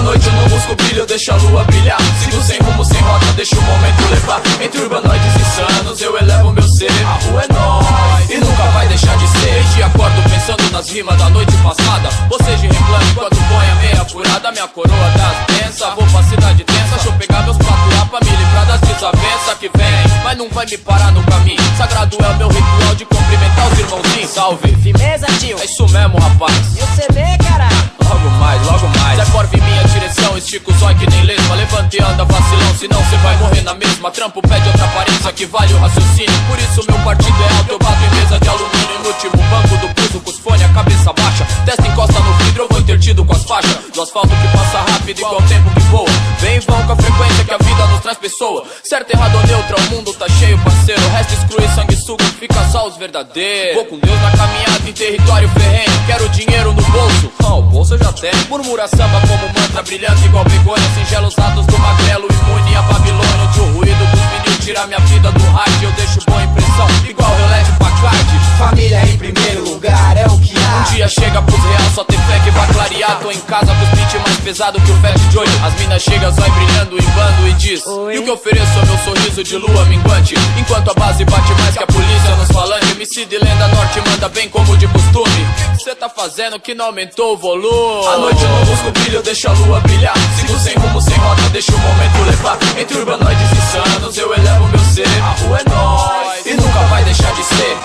noite eu não busco brilho, eu deixo a lua brilhar. Sigo sem rumo, sem rota, deixo o momento levar. Entre urbanoides insanos eu elevo meu ser. A rua é nóis e nunca vai deixar de ser. Desde acordo pensando nas rimas da noite passada. Vocês de reclame enquanto põe a meia furada. Minha coroa das bênçãos, vou pra cidade tensa. Deixa eu pegar meus pratos lá pra me livrar das desavenças que vem, mas não vai me parar no caminho. Sagrado é o meu ritual de cumprimentar os irmãozinhos. Salve! Firmeza, tio. É isso mesmo, rapaz. E o CD, caralho? Logo mais, logo mais. Zé Corve em minha direção, estica o zóio que nem lesma. Levante e anda vacilão, senão cê vai morrer na mesma. Trampo pede outra aparência que vale o raciocínio. Por isso meu partido é alto, eu bato em mesa de alumínio. No último banco do piso com os fone, a cabeça baixa. Testa encosta no vidro, eu vou intertido com as faixas. Do asfalto que passa rápido igual o tempo que voa. Vem e vão com a frequência que a vida nos traz pessoa. Certo, errado ou neutro, o mundo tá cheio, parceiro. O resto exclui sanguessuga, fica só os verdadeiros. Vou com Deus na caminhada em território ferrenho. Quero dinheiro no bolso, o bolso eu já tenho. Murmura samba como mantra, brilhante igual begônia. Singelos atos do magrelo, imune a Babilônia. Onde o ruído dos meninos tira minha vida do rádio. Eu deixo boa impressão, igual relé de Bacardi. Família em primeiro lugar, é o que há. Um dia chega pros real, só tem fé que vai clarear. Tô em casa com os beats mais pesado que o Fat Joy. As minas chegam, vai brilhando em bando e diz: oi. E o que ofereço é meu sorriso de lua minguante. Enquanto a base bate mais que a polícia nos falantes. MC de Lenda Norte manda bem como de costume. O que cê tá fazendo que não aumentou o volume? À noite eu não busco brilho, eu deixo a lua brilhar. Sigo sem rumo, sem rota, deixo o momento levar. Entre urbanoides insanos eu elevo meu ser. A rua é nóis e nunca vai deixar de ser.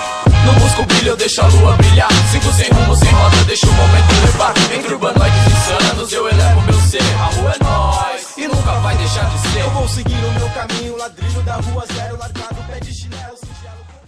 Não busco brilho, eu deixo a lua brilhar. Sigo sem rumo, sem rota, deixo o momento levar. Entre urbanoides insanos eu elevo meu ser. A rua é nóis e nunca vai deixar de ser. Eu vou seguir o meu caminho, ladrilho da rua zero, largado, pé de chinelo, singelo.